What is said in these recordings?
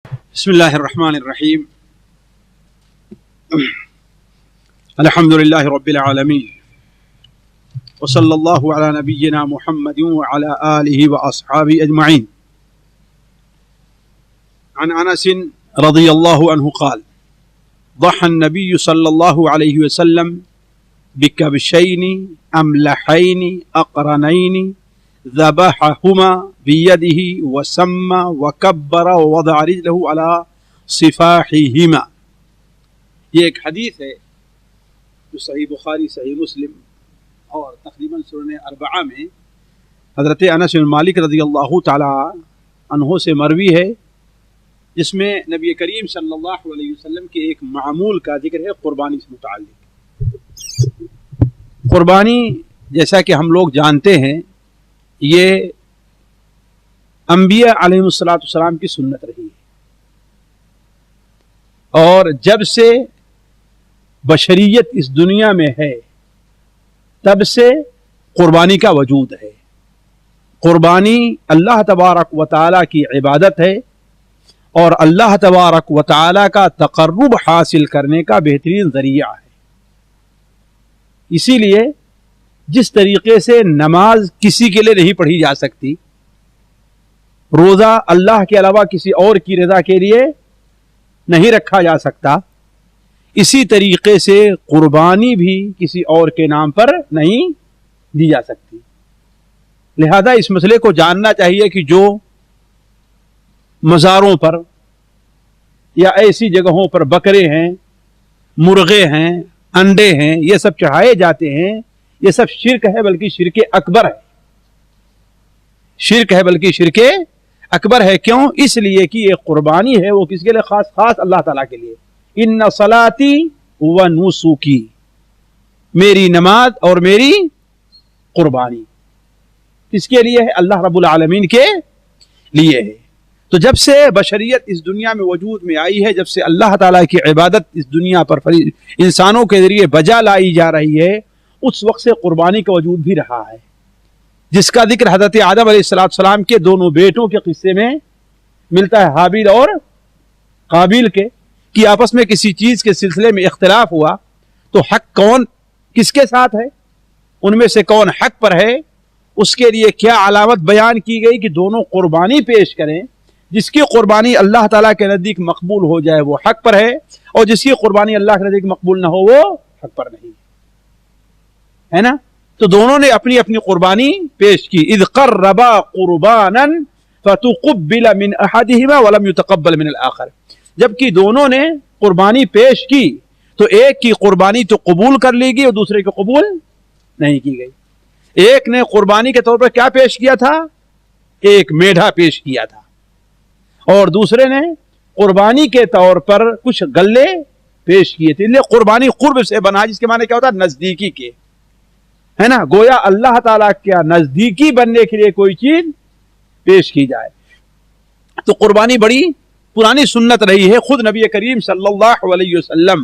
بسم الله الرحمن الرحيم. الحمد لله رب العالمين، وصلى الله على نبينا محمد وعلى آله وأصحابه أجمعين. عن أنس رضي الله عنه قال: ضحى النبي صلى الله عليه وسلم بكبشين أملحين أقرنين ذبحهما بيده وسمى وكبر ووضع رجله على صفاحهما. یہ ایک حدیث ہے جو صحیح بخاری، صحیح مسلم اور تقریباً سنن اربعہ میں حضرت انس بن مالک رضی اللہ تعالی عنہ سے مروی ہے، جس میں نبی کریم صلی اللہ علیہ وسلم کے ایک معمول کا ذکر ہے قربانی سے متعلق۔ قربانی جیسا کہ ہم لوگ جانتے ہیں، یہ انبیاء علیہ السلام کی سنت رہی ہے، اور جب سے بشریت اس دنیا میں ہے تب سے قربانی کا وجود ہے۔ قربانی اللہ تبارک و تعالیٰ کی عبادت ہے اور اللہ تبارک و تعالیٰ کا تقرب حاصل کرنے کا بہترین ذریعہ ہے۔ اسی لیے جس طریقے سے نماز کسی کے لیے نہیں پڑھی جا سکتی، روزہ اللہ کے علاوہ کسی اور کی رضا کے لیے نہیں رکھا جا سکتا، اسی طریقے سے قربانی بھی کسی اور کے نام پر نہیں دی جا سکتی۔ لہذا اس مسئلے کو جاننا چاہیے کہ جو مزاروں پر یا ایسی جگہوں پر بکرے ہیں، مرغے ہیں، انڈے ہیں، یہ سب چڑھائے جاتے ہیں، یہ سب شرک ہے، بلکہ شرک اکبر ہے۔ شرک ہے بلکہ شرک اکبر ہے۔ کیوں؟ اس لیے کہ یہ قربانی ہے وہ کس کے لیے؟ خاص اللہ تعالیٰ کے لیے۔ ان صلاتی و نسکی، میری نماز اور میری قربانی کس کے لیے ہے؟ اللہ رب العالمین کے لیے ہے۔ تو جب سے بشریت اس دنیا میں وجود میں آئی ہے، جب سے اللہ تعالیٰ کی عبادت اس دنیا پر انسانوں کے ذریعے بجا لائی جا رہی ہے، اس وقت سے قربانی کا وجود بھی رہا ہے، جس کا ذکر حضرت آدم علیہ السلام کے دونوں بیٹوں کے قصے میں ملتا ہے، حابیل اور قابیل کے، کہ آپس میں کسی چیز کے سلسلے میں اختلاف ہوا تو حق کون کس کے ساتھ ہے، ان میں سے کون حق پر ہے، اس کے لیے کیا علامت بیان کی گئی کہ دونوں قربانی پیش کریں۔ جس کی قربانی اللہ تعالیٰ کے نزدیک مقبول ہو جائے وہ حق پر ہے، اور جس کی قربانی اللہ کے نزدیک مقبول نہ ہو وہ حق پر نہیں ہے نا۔ تو دونوں نے اپنی اپنی قربانی پیش کی۔ اذ قربا قربانا فتقبل من احدهما ولم يتقبل من الاخر، جبکہ دونوں نے قربانی پیش کی تو ایک کی قربانی تو قبول کر لی گئی اور دوسرے کی قبول نہیں کی گئی۔ ایک نے قربانی کے طور پر کیا پیش کیا تھا؟ ایک میڈھا پیش کیا تھا، اور دوسرے نے قربانی کے طور پر کچھ گلے پیش کیے تھے۔ قربانی قرب سے بنا، جس کے معنی کیا ہوتا ہے؟ نزدیکی کے، ہے نا۔ گویا اللہ تعالیٰ کیا نزدیکی بننے کے لیے کوئی چیز پیش کی جائے۔ تو قربانی بڑی پرانی سنت رہی ہے۔ خود نبی کریم صلی اللہ علیہ وسلم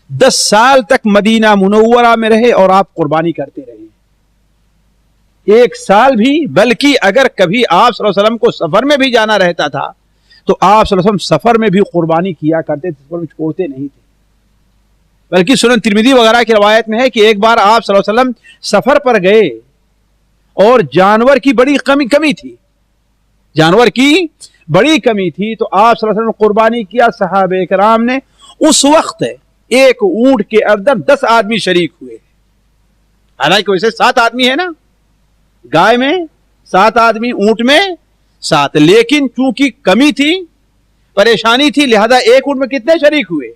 10 سال تک مدینہ منورہ میں رہے اور آپ قربانی کرتے رہے، 1 سال بھی، بلکہ اگر کبھی آپ صلی اللہ علیہ وسلم کو سفر میں بھی جانا رہتا تھا تو آپ صلی اللہ علیہ وسلم سفر میں بھی قربانی کیا کرتے تھے، سفر میں چھوڑتے نہیں تھے۔ بلکہ سنن ترمذی وغیرہ کی روایت میں ہے کہ ایک بار آپ صلی اللہ علیہ وسلم سفر پر گئے اور جانور کی بڑی کمی تھی، جانور کی بڑی کمی تھی، تو آپ صلی اللہ علیہ وسلم نے قربانی کیا۔ صحابہ کرام نے اس وقت ایک اونٹ کے اندر 10 آدمی شریک ہوئے، حالانکہ ویسے 7 آدمی ہے نا، گائے میں 7 آدمی، اونٹ میں 7، لیکن چونکہ کمی تھی، پریشانی تھی، لہذا ایک اونٹ میں کتنے شریک ہوئے؟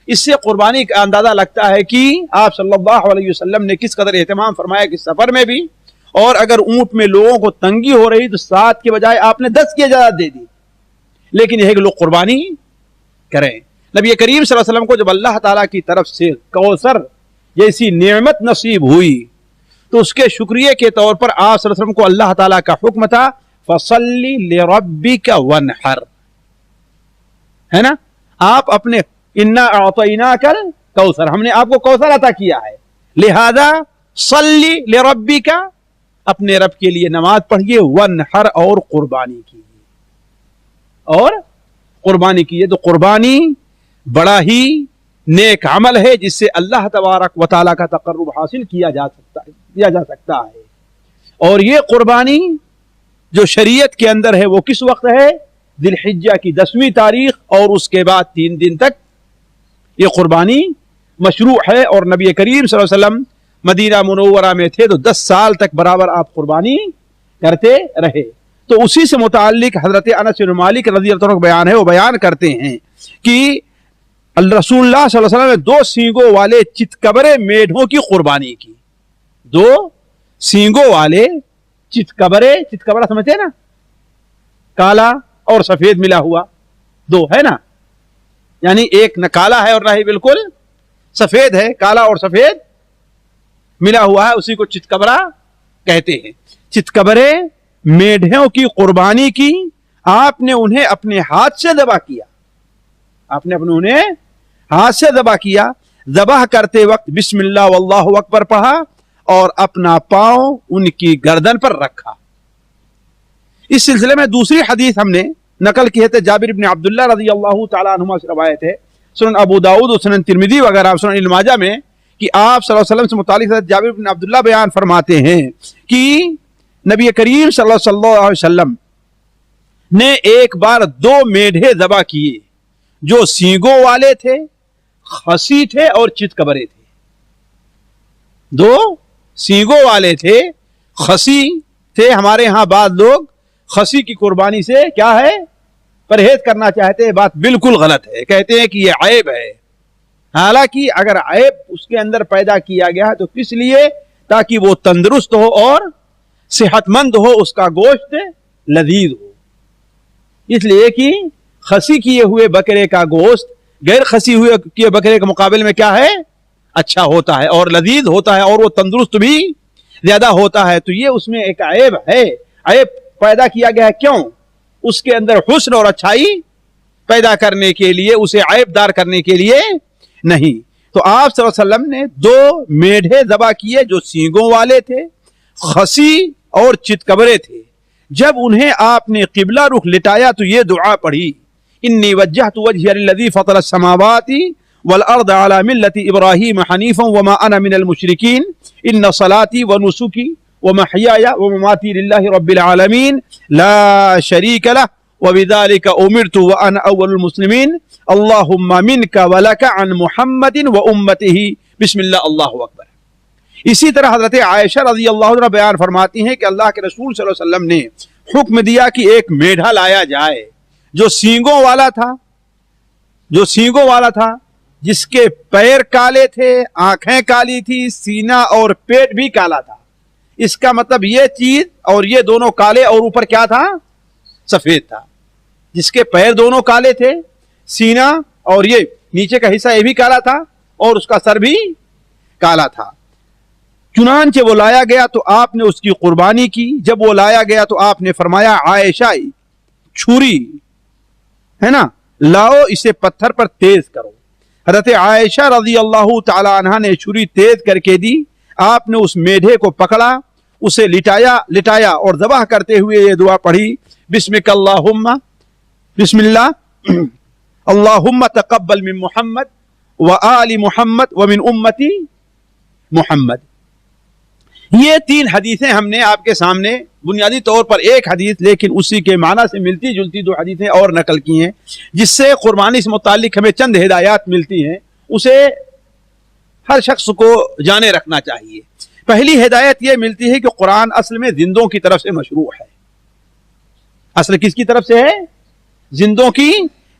اس سے قربانی کا اندازہ لگتا ہے کہ آپ صلی اللہ علیہ وسلم نے کس قدر اہتمام فرمایا کہ سفر میں بھی، اور اگر اونٹ میں لوگوں کو تنگی ہو رہی تو 7 کے بجائے آپ نے 10 کی اجازت دے دی، لیکن یہ ہے کہ لوگ قربانی کریں۔ نبی کریم صلی اللہ علیہ وسلم کو جب اللہ تعالیٰ کی طرف سے کوثر جیسی نعمت نصیب ہوئی تو اس کے شکریہ کے طور پر آپ صلی اللہ علیہ وسلم کو اللہ تعالیٰ کا حکم تھا فَصَلِّ لِرَبِّكَ وَانْحَرْ، ہے نا۔ آپ اپنے اِنَّا أَعْطَيْنَاكَ الْكَوْثَرَ، ہم نے آپ کو کوثر عطا کیا ہے، لہذا صلی لربک، اپنے رب کے لیے نماز پڑھیے، وانحر، اور قربانی کیجیے، اور قربانی کی ہے. تو قربانی بڑا ہی نیک عمل ہے جس سے اللہ تبارک و تعالیٰ کا تقرب حاصل کیا جا سکتا ہے. اور یہ قربانی جو شریعت کے اندر ہے وہ کس وقت ہے؟ ذی الحجہ کی 10ویں تاریخ اور اس کے بعد 3 دن تک یہ قربانی مشروع ہے. اور نبی کریم صلی اللہ علیہ وسلم مدینہ منورہ میں تھے تو 10 سال تک برابر آپ قربانی کرتے رہے. تو اسی سے متعلق حضرت انس بن مالک رضی اللہ عنہ کا بیان ہے. وہ بیان کرتے ہیں کہ رسول اللہ صلی اللہ علیہ وسلم نے 2 سینگوں والے چتکبرے میڈھوں کی قربانی کی. 2 سینگوں والے چتکبرا سمجھتے ہیں نا، کالا اور سفید ملا ہوا 2 ہے نا، یعنی ایک نہ کالا ہے اور نہ ہی بالکل سفید ہے، کالا اور سفید ملا ہوا ہے، اسی کو چتکبرا کہتے ہیں. چتکبرے میڈھوں کی قربانی کی. آپ نے انہیں اپنے ہاتھ سے ذبح کیا. آپ نے انہیں ہاتھ سے ذبح کیا. ذبح کرتے وقت بسم اللہ واللہ اکبر پڑھا اور اپنا پاؤں ان کی گردن پر رکھا. اس سلسلے میں دوسری حدیث ہم نے نقل کی ہے، جابر بن عبداللہ رضی اللہ تعالیٰ عنہما سے روایت ہے، سنن ابو داؤد اور سنن ترمذی وغیرہ، سنن ابن ماجہ میں، کہ آپ صلی اللہ علیہ وسلم سے متعلق جابر بن عبداللہ بیان فرماتے ہیں کہ نبی کریم صلی اللہ علیہ وسلم نے ایک بار 2 میڈھے ذبح کیے جو سینگوں والے تھے، خسی تھے اور چتکبرے تھے. 2 سینگوں والے تھے، خسی تھے. ہمارے ہاں بعض لوگ خسی کی قربانی سے کیا ہے پرہیز کرنا چاہتے ہیں. بات بالکل غلط ہے. کہتے ہیں کہ یہ عیب ہے. حالانکہ اگر عیب اس کے اندر پیدا کیا گیا ہے تو کس لیے؟ تاکہ وہ تندرست ہو اور صحت مند ہو، اس کا گوشت لذیذ ہو. اس لیے کہ خسی کیے ہوئے بکرے کا گوشت غیر خسی ہوئے کیے بکرے کے مقابلے میں کیا ہے؟ اچھا ہوتا ہے اور لذیذ ہوتا ہے اور وہ تندرست بھی زیادہ ہوتا ہے. تو یہ اس میں ایک عیب ہے. عیب پیدا کیا گیا ہے کیوں؟ اس کے اندر حسن اور اچھائی پیدا کرنے کے لیے، اسے عیب دار کرنے کے لیے نہیں. تو آپ صلی اللہ علیہ وسلم نے 2 میڈھے ذبح کیے جو سینگوں والے تھے، خسی اور چتکبرے تھے. جب انہیں آپ نے قبلہ رخ لٹایا تو یہ دعا پڑھی، انی وجہت وجہی للذی فطر السماوات والارض علی ملت ابراہیم حنیفا وما انا من المشرکین ان صلاتی ونسکی ومحیای ومماتی للہ رب العالمین لا شریک لہ وبذلک امرت وانا اول المسلمین اللہم منک ولک عن محمد وامتہ بسم اللہ اللہ اکبر. اسی طرح حضرت عائشہ رضی اللہ عنہ بیان فرماتی ہیں کہ اللہ کے رسول صلی اللہ علیہ وسلم نے حکم دیا کہ ایک میڈھا لایا جائے جو سینگوں والا تھا، جس کے پیر کالے تھے، آنکھیں کالی تھی، سینہ اور پیٹ بھی کالا تھا. اس کا مطلب یہ چیز اور یہ دونوں کالے اور اوپر کیا تھا؟ سفید تھا. جس کے پیر دونوں کالے تھے، سینہ اور یہ نیچے کا حصہ یہ بھی کالا تھا اور اس کا سر بھی کالا تھا. چنانچہ وہ لایا گیا تو آپ نے اس کی قربانی کی. جب وہ لایا گیا تو آپ نے فرمایا عائشہ چھری ہے نا، لاؤ اسے پتھر پر تیز کرو. حضرت عائشہ رضی اللہ تعالی عنہا نے چھری تیز کر کے دی. آپ نے اس میڈھے کو پکڑا، اسے لٹایا اور ذبح کرتے ہوئے یہ دعا پڑھی، بسمک اللہم، بسم اللہ اللہم تقبل من محمد وآل محمد ومن امتی محمد. یہ 3 حدیثیں ہم نے آپ کے سامنے بنیادی طور پر ایک حدیث لیکن اسی کے معنی سے ملتی جلتی 2 حدیثیں اور نقل کی ہیں جس سے قربانی سے متعلق ہمیں چند ہدایات ملتی ہیں. اسے ہر شخص کو جانے رکھنا چاہیے. پہلی ہدایت یہ ملتی ہے کہ قرآن اصل میں زندوں کی طرف سے مشروع ہے. اصل کس کی طرف سے ہے؟ زندوں کی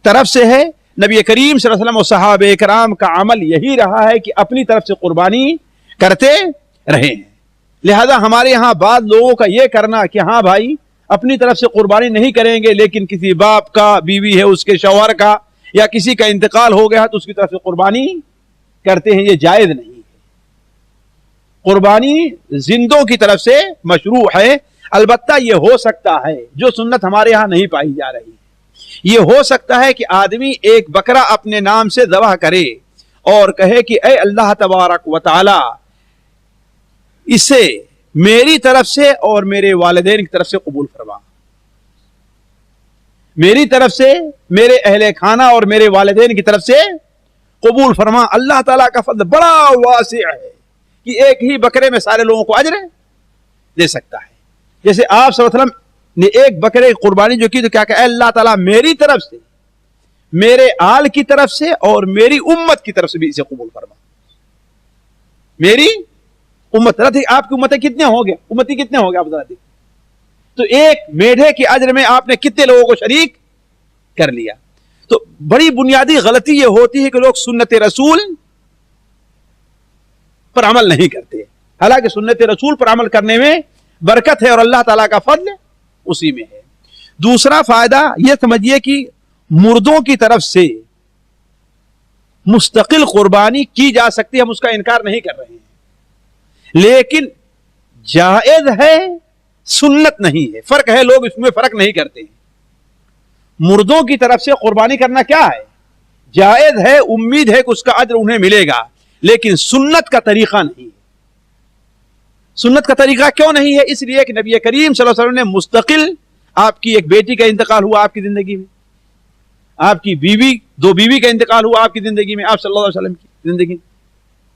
طرف سے ہے. نبی کریم صلی اللہ علیہ وسلم و صحابہ کرام کا عمل یہی رہا ہے کہ اپنی طرف سے قربانی کرتے رہے ہیں. لہذا ہمارے ہاں بعض لوگوں کا یہ کرنا کہ ہاں بھائی اپنی طرف سے قربانی نہیں کریں گے لیکن کسی باپ کا، بیوی ہے اس کے شوہر کا یا کسی کا انتقال ہو گیا تو اس کی طرف سے قربانی کرتے ہیں. یہ جائز نہیں ہے. قربانی زندوں کی طرف سے مشروع ہے. البتہ یہ ہو سکتا ہے جو سنت ہمارے ہاں نہیں پائی جا رہی، یہ ہو سکتا ہے کہ آدمی ایک بکرا اپنے نام سے ذبح کرے اور کہے کہ اے اللہ تبارک و تعالی اسے میری طرف سے اور میرے والدین کی طرف سے قبول فرما. میری طرف سے، میرے اہل خانہ اور میرے والدین کی طرف سے قبول فرما۔ اللہ تعالیٰ کا فضل بڑا واسع ہے کہ ایک ہی بکرے میں سارے لوگوں کو اجر دے سکتا ہے۔ جیسے آپ صلی اللہ علیہ وسلم نے ایک بکرے کی قربانی جو کی تو کیا کہ اے اللہ تعالیٰ میری طرف سے، میرے آل کی طرف سے اور میری امت کی طرف سے بھی اسے قبول فرما۔ میری امت، آپ کی امتیں کتنے ہو گئے، امتی کتنے ہو گئے آپ ذرا دیکھیں تو ایک میڈھے کے اجر میں آپ نے کتنے لوگوں کو شریک کر لیا۔ تو بڑی بنیادی غلطی یہ ہوتی ہے کہ لوگ سنت رسول پر عمل نہیں کرتے، حالانکہ سنت رسول پر عمل کرنے میں برکت ہے اور اللہ تعالیٰ کا فضل اسی میں ہے۔ دوسرا فائدہ یہ سمجھیے کہ مردوں کی طرف سے مستقل قربانی کی جا سکتی ہے، ہم اس کا انکار نہیں کر رہے ہیں، لیکن جائز ہے، سنت نہیں ہے۔ فرق ہے، لوگ اس میں فرق نہیں کرتے ہیں۔ مردوں کی طرف سے قربانی کرنا کیا ہے؟ جائز ہے، امید ہے کہ اس کا اجر انہیں ملے گا، لیکن سنت کا طریقہ نہیں ہے۔ سنت کا طریقہ کیوں نہیں ہے؟ اس لیے کہ نبی کریم صلی اللہ علیہ وسلم نے مستقل، آپ کی ایک بیٹی کا انتقال ہوا آپ کی زندگی میں، آپ کی بیوی، دو بیوی کا انتقال ہوا آپ کی زندگی میں، آپ صلی اللہ علیہ وسلم کی زندگی میں،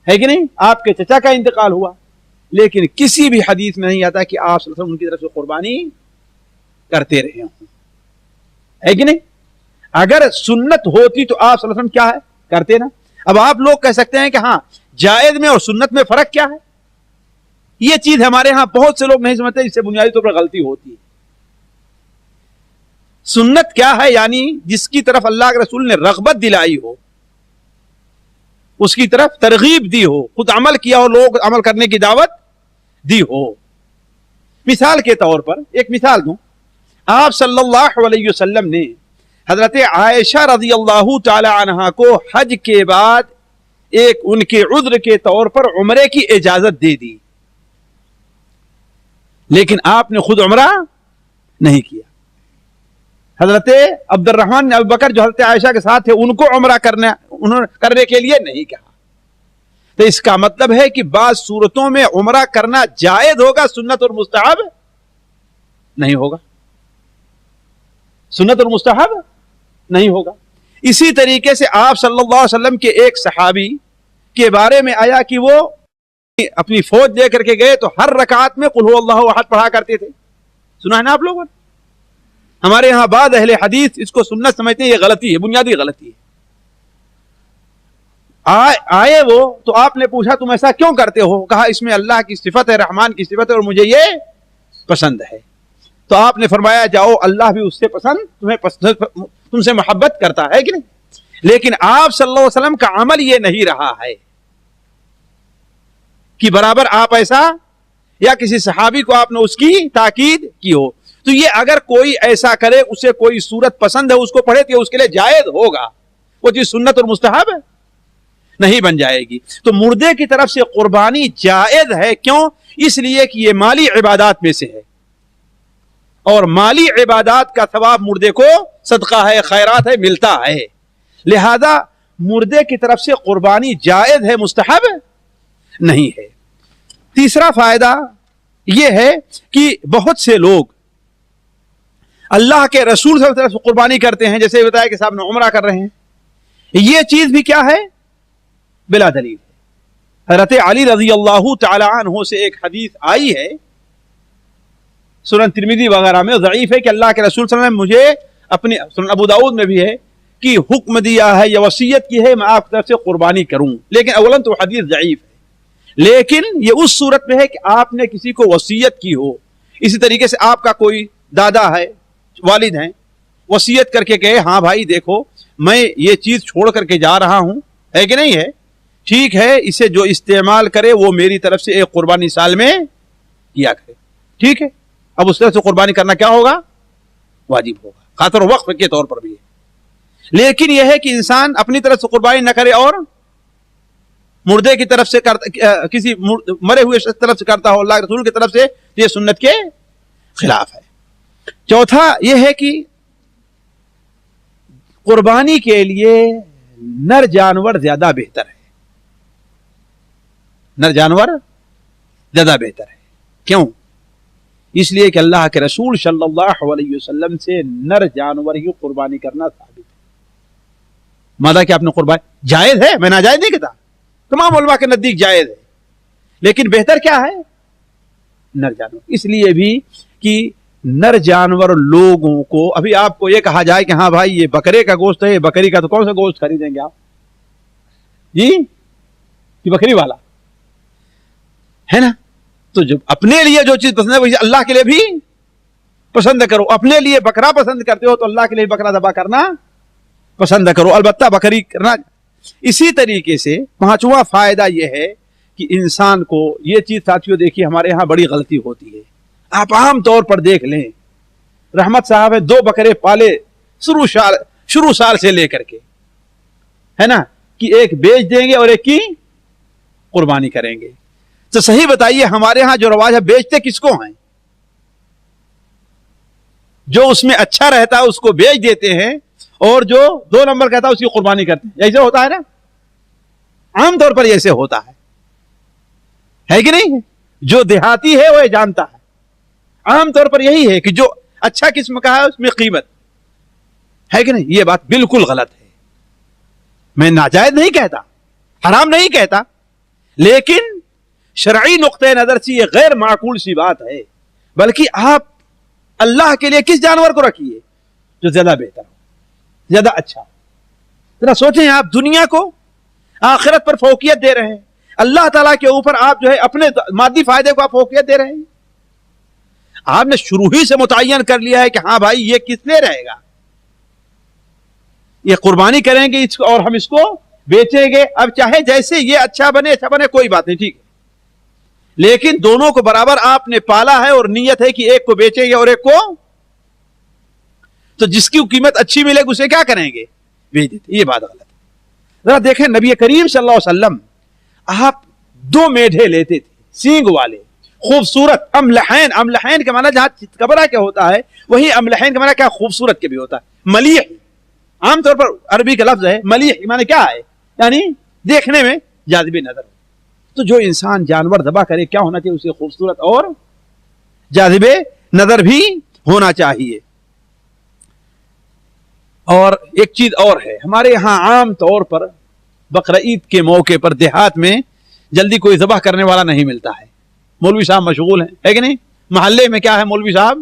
ہے کہ نہیں؟ آپ کے چچا کا انتقال ہوا، لیکن کسی بھی حدیث میں نہیں آتا کہ آپ صلی اللہ علیہ وسلم ان کی طرف سے قربانی کرتے رہے ہوں، ہے کہ نہیں؟ اگر سنت ہوتی تو آپ صلی اللہ علیہ وسلم کیا ہے کرتے نا۔ اب آپ لوگ کہہ سکتے ہیں کہ ہاں جائز میں اور سنت میں فرق کیا ہے؟ یہ چیز ہمارے ہاں بہت سے لوگ نہیں سمجھتے، اس سے بنیادی طور پر غلطی ہوتی ہے۔ سنت کیا ہے؟ یعنی جس کی طرف اللہ کے رسول نے رغبت دلائی ہو، اس کی طرف ترغیب دی ہو، خود عمل کیا ہو، لوگ عمل کرنے کی دعوت دی ہو۔ مثال کے طور پر ایک مثال دوں، آپ صلی اللہ علیہ وسلم نے حضرت عائشہ رضی اللہ تعالی عنہا کو حج کے بعد ایک ان کے عذر کے طور پر عمرے کی اجازت دے دی، لیکن آپ نے خود عمرہ نہیں کیا۔ حضرت عبد الرحمن ابو بکر جو حضرت عائشہ کے ساتھ تھے ان کو عمرہ کرنے کے لیے نہیں کہا۔ تو اس کا مطلب ہے کہ بعض صورتوں میں عمرہ کرنا جائز ہوگا، سنت اور مستحب نہیں ہوگا، سنت اور مستحب نہیں ہوگا۔ اسی طریقے سے آپ صلی اللہ علیہ وسلم کے ایک صحابی کے بارے میں آیا کہ وہ اپنی فوج لے کر کے گئے تو ہر رکعت میں قل هو اللہ احد پڑھا کرتے تھے، سنا ہے نا آپ لوگوں نے؟ ہمارے ہاں بعض اہل حدیث اس کو سنت سمجھتے ہیں، یہ غلطی ہے، بنیادی غلطی ہے۔ آئے وہ تو آپ نے پوچھا تم ایسا کیوں کرتے ہو؟ کہا اس میں اللہ کی صفت ہے، رحمان کی صفت ہے اور مجھے یہ پسند ہے۔ تو آپ نے فرمایا جاؤ، اللہ بھی اس سے پسند، تم سے محبت کرتا ہے کہ نہیں؟ لیکن آپ صلی اللہ علیہ وسلم کا عمل یہ نہیں رہا ہے کہ برابر آپ ایسا، یا کسی صحابی کو آپ نے اس کی تاکید کی ہو۔ تو یہ اگر کوئی ایسا کرے، اسے کوئی صورت پسند ہے، اس کو پڑھے تو اس کے لیے جائز ہوگا، وہ چیز سنت اور مستحب نہیں بن جائے گی۔ تو مردے کی طرف سے قربانی جائز ہے، کیوں؟ اس لیے کہ یہ مالی عبادات میں سے ہے، اور مالی عبادات کا ثواب مردے کو صدقہ ہے، خیرات ہے، ملتا ہے، لہذا مردے کی طرف سے قربانی جائز ہے، مستحب نہیں ہے۔ تیسرا فائدہ یہ ہے کہ بہت سے لوگ اللہ کے رسول صلی اللہ علیہ وسلم سے قربانی کرتے ہیں، جیسے بتایا کہ صاحب نے عمرہ کر رہے ہیں، یہ چیز بھی کیا ہے؟ بلا دلیل ہے۔ حضرت علی رضی اللہ تعالی عنہ سے ایک حدیث آئی ہے، سنن ترمذی وغیرہ میں، ضعیف ہے، کہ اللہ کے رسول صلی اللہ علیہ وسلم نے مجھے اپنے، سنن ابو داؤد میں بھی ہے، کہ حکم دیا ہے یا وصیت کی ہے میں آپ کی طرف سے قربانی کروں، لیکن اولاً تو حدیث ضعیف ہے، لیکن یہ اس صورت میں ہے کہ آپ نے کسی کو وصیت کی ہو۔ اسی طریقے سے آپ کا کوئی دادا ہے، والد ہیں، وصیت کر کے کہے ہاں بھائی دیکھو میں یہ چیز چھوڑ کر کے جا رہا ہوں، ہے کہ نہیں ہے، ٹھیک ہے، اسے جو استعمال کرے وہ میری طرف سے ایک قربانی سال میں کیا کرے، ٹھیک ہے۔ اب اس طرح سے قربانی کرنا کیا ہوگا؟ واجب ہوگا، خاطر وقف کے طور پر بھی ہے۔ لیکن یہ ہے کہ انسان اپنی طرف سے قربانی نہ کرے اور مردے کی طرف سے کسی مرے ہوئے شخص کی طرف سے کرتا ہو اللہ کے رسول کی طرف سے، یہ سنت کے خلاف ہے۔ چوتھا یہ ہے کہ قربانی کے لیے نر جانور زیادہ بہتر ہے، نر جانور زیادہ بہتر ہے، کیوں؟ اس لیے کہ اللہ کے رسول صلی اللہ علیہ وسلم سے نر جانور ہی قربانی کرنا ثابت ہے. مادا کہ آپ نے قربانی جائز ہے، میں ناجائز نہیں کہتا، تمام علماء کے نزدیک جائز ہے، لیکن بہتر کیا ہے؟ نر جانور. اس لیے بھی کہ نر جانور لوگوں کو، ابھی آپ کو یہ کہا جائے کہ ہاں بھائی یہ بکرے کا گوشت ہے، یہ بکری کا، تو کون سا گوشت خریدیں گے آپ؟ جی یہ بکری والا ہے نا. تو جو اپنے لیے جو چیز پسند ہے وہ اللہ کے لیے بھی پسند کرو. اپنے لیے بکرا پسند کرتے ہو تو اللہ کے لیے بکرا ذبح کرنا پسند کرو، البتہ بکری کرنا. اسی طریقے سے پانچواں فائدہ یہ ہے کہ انسان کو یہ چیز، ساتھیوں دیکھیے ہمارے ہاں بڑی غلطی ہوتی ہے. آپ عام طور پر دیکھ لیں، رحمت صاحب ہے 2 بکرے پالے شروع سال سے لے کر کے، ہے نا، کہ ایک بیچ دیں گے اور ایک کی قربانی کریں گے. تو صحیح بتائیے ہمارے ہاں جو رواج ہے بیچتے کس کو ہیں؟ جو اس میں اچھا رہتا ہے اس کو بیچ دیتے ہیں، اور جو 2 نمبر کہتا ہے اس کی قربانی کرتے ہیں. ایسے ہوتا ہے نا، عام طور پر ایسے ہوتا ہے کہ نہیں؟ جو دیہاتی ہے وہ یہ جانتا ہے، عام طور پر یہی ہے کہ جو اچھا قسم کا ہے اس میں قیمت ہے کہ نہیں. یہ بات بالکل غلط ہے. میں ناجائز نہیں کہتا، حرام نہیں کہتا، لیکن شرعی نقطۂ نظر سے یہ غیر معقول سی بات ہے. بلکہ آپ اللہ کے لیے کس جانور کو رکھیے جو زیادہ بہتر ہو، زیادہ اچھا. ذرا سوچیں، آپ دنیا کو آخرت پر فوقیت دے رہے ہیں، اللہ تعالیٰ کے اوپر آپ جو ہے اپنے مادی فائدے کو آپ فوقیت دے رہے ہیں. آپ نے شروع ہی سے متعین کر لیا ہے کہ ہاں بھائی یہ کس لیے رہے گا، یہ قربانی کریں گے اس کو اور ہم اس کو بیچیں گے. اب چاہے جیسے یہ اچھا بنے کوئی بات نہیں، ٹھیک ہے، لیکن دونوں کو برابر آپ نے پالا ہے اور نیت ہے کہ ایک کو بیچیں گے اور ایک کو، تو جس کی قیمت اچھی ملے گی اسے کیا کریں گے؟ بیچ دیتے. یہ بات غلط ہے. ذرا دیکھیں نبی کریم صلی اللہ علیہ وسلم آپ 2 میڈھے لیتے تھے، سینگ والے، خوبصورت، املحین کے معنی جہاں کبرا کیا ہوتا ہے وہی املحین کے معنی کیا خوبصورت کے بھی ہوتا ہے. ملیح عام طور پر عربی کا لفظ ہے، ملیح معنی کیا ہے؟ یعنی دیکھنے میں جاذب نظر. تو جو انسان جانور ذبح کرے کیا ہونا چاہیے؟ اسے خوبصورت اور جاذب نظر بھی ہونا چاہیے. اور ایک چیز اور ہے، ہمارے یہاں عام طور پر بقرعید کے موقع پر دیہات میں جلدی کوئی ذبح کرنے والا نہیں ملتا ہے. مولوی صاحب مشغول ہیں، ہے کہ نہیں؟ محلے میں کیا ہے، مولوی صاحب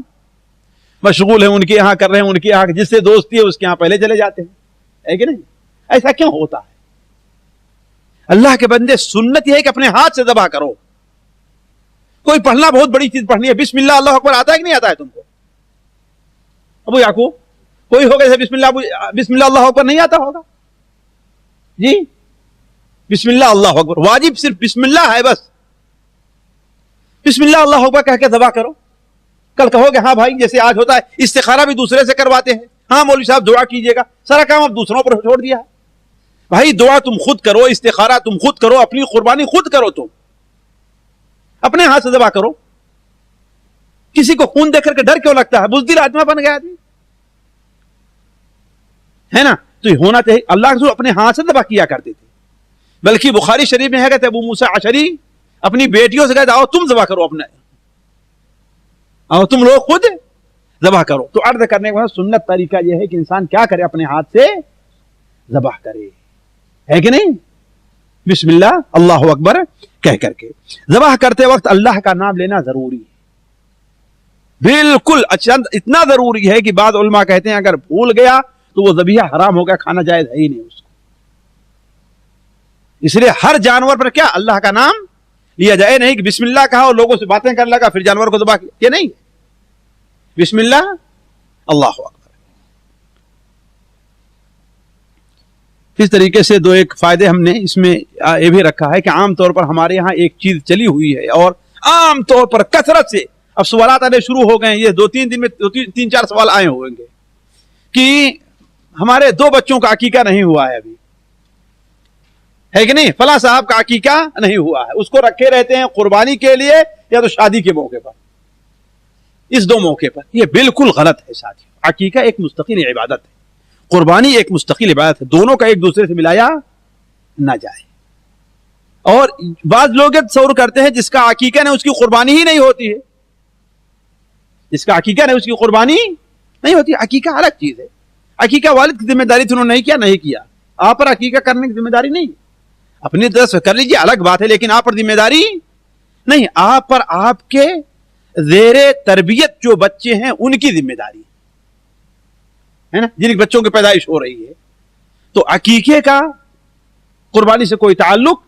مشغول ہیں، ان کے یہاں کر رہے ہیں، ان کے یہاں جس سے دوستی ہے اس کے یہاں پہلے چلے جاتے ہیں، ہے کہ نہیں؟ ایسا کیوں ہوتا ہے؟ اللہ کے بندے، سنت یہ ہے کہ اپنے ہاتھ سے ذبح کرو. کوئی پڑھنا بہت بڑی چیز پڑھنی ہے، بسم اللہ اللہ اکبر آتا ہے کہ نہیں آتا ہے تم کو؟ ابو یعقوب کوئی ہوگا جیسے بسم اللہ اللہ اکبر نہیں آتا ہوگا؟ جی بسم اللہ اللہ اکبر واجب صرف بسم اللہ ہے، بس بسم اللہ اللہ اکبر کہہ کے ذبح کرو. کل کہو گے ہاں بھائی جیسے آج ہوتا ہے استخارہ بھی دوسرے سے کرواتے ہیں، ہاں مولوی صاحب دعا کیجئے گا، سارا کام اب دوسروں پر چھوڑ دیا ہے. بھائی دعا تم خود کرو، استخارہ تم خود کرو، اپنی قربانی خود کرو، تم اپنے ہاتھ سے ذبح کرو. کسی کو خون دیکھ کر کے ڈر کیوں لگتا ہے؟ بزدل آدمی بن گیا آدمی، ہے نا؟ تو یہ ہونا چاہیے. اللہ کے رسول اپنے ہاتھ سے ذبح کیا کرتے تھے. بلکہ بخاری شریف میں ہے کہ ابو موسیٰ اشعری اپنی بیٹیوں سے کہتے آؤ تم ذبح کرو، اپنے آؤ تم لوگ خود ذبح کرو. تو عرض کرنے کا سنت طریقہ یہ ہے کہ انسان کیا کرے؟ اپنے ہاتھ سے ذبح کرے، ہے کہ نہیں؟ بسم اللہ اللہ اکبر کہہ کر کے ذبح کرتے وقت اللہ کا نام لینا ضروری ہے، بالکل اتنا ضروری ہے کہ بعض علماء کہتے ہیں اگر بھول گیا تو وہ ذبیحہ حرام ہو گیا، کھانا جائز ہے ہی نہیں اس کو. اس لیے ہر جانور پر کیا اللہ کا نام لیا جائے، نہیں کہ بسم اللہ کہا اور لوگوں سے باتیں کرنے لگا پھر جانور کو ذبح کیا، یہ نہیں. بسم اللہ اللہ اکبر. اس طریقے سے 2 فائدے ہم نے اس میں یہ بھی رکھا ہے کہ عام طور پر ہمارے یہاں ایک چیز چلی ہوئی ہے اور عام طور پر کثرت سے اب سوالات آنے شروع ہو گئے ہیں. یہ 2-3 دن میں 3-4 سوال آئے ہوئیں گے کہ ہمارے 2 بچوں کا عقیقہ نہیں ہوا ہے ابھی، ہے کہ نہیں؟ فلاں صاحب کا عقیقہ نہیں ہوا ہے، اس کو رکھے رہتے ہیں قربانی کے لیے یا تو شادی کے موقع پر. اس 2 موقع پر یہ بالکل غلط ہے ساتھی. عقیقہ ایک مستقل عبادت ہے، قربانی ایک مستقل عبادت ہے، دونوں کا ایک دوسرے سے ملایا نہ جائے. اور بعض لوگ تصور کرتے ہیں جس کا عقیقہ نہیں اس کی قربانی ہی نہیں ہوتی ہے. جس کا عقیقہ نہیں اس کی قربانی نہیں ہوتی. عقیقہ الگ چیز ہے. عقیقہ والد کی ذمہ داری تھی, انہوں نے نہیں کیا, آپ پر عقیقہ کرنے کی ذمہ داری نہیں. اپنی طرف سے کر لیجیے الگ بات ہے, لیکن آپ پر ذمہ داری نہیں. آپ پر آپ کے زیر تربیت جو بچے ہیں ان کی ذمہ داری ہے نا, جن بچوں کی پیدائش ہو رہی ہے. تو عقیقے کا قربانی سے کوئی تعلق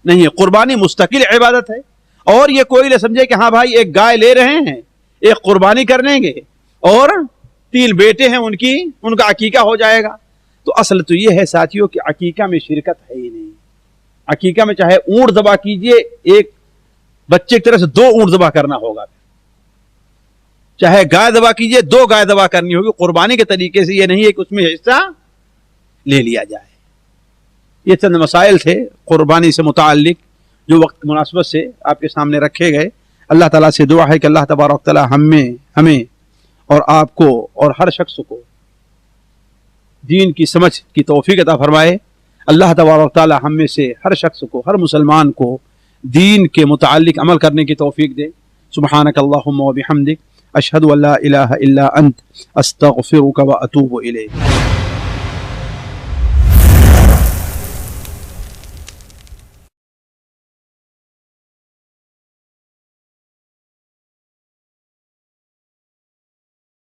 نہیں ہے. قربانی مستقل عبادت ہے. اور یہ کوئی نہ سمجھے کہ ہاں بھائی ایک گائے لے رہے ہیں, ایک قربانی کر لیں گے اور 3 بیٹے ہیں ان کا عقیقہ ہو جائے گا. تو اصل تو یہ ہے ساتھیوں کہ عقیقہ میں شرکت ہے ہی نہیں. عقیقہ میں چاہے اونٹ ذبح کیجئے, ایک بچے کی طرف سے 2 اونٹ ذبح کرنا ہوگا, چاہے گائے ذبح کیجئے 2 گائے ذبح کرنی ہوگی. قربانی کے طریقے سے یہ نہیں ہے کہ اس میں حصہ لے لیا جائے. یہ چند مسائل تھے قربانی سے متعلق جو وقت مناسبت سے آپ کے سامنے رکھے گئے. اللہ تعالیٰ سے دعا ہے کہ اللہ تبارک تعالیٰ ہمیں اور آپ کو اور ہر شخص کو دین کی سمجھ کی توفیق عطا فرمائے. اللہ تبارک تعالیٰ ہم میں سے ہر شخص کو, ہر مسلمان کو دین کے متعلق عمل کرنے کی توفیق دے. سبحانک اللہم و بحمدک, اشہد ان لا الہ الا انت, استغفرک و اتوب الیک.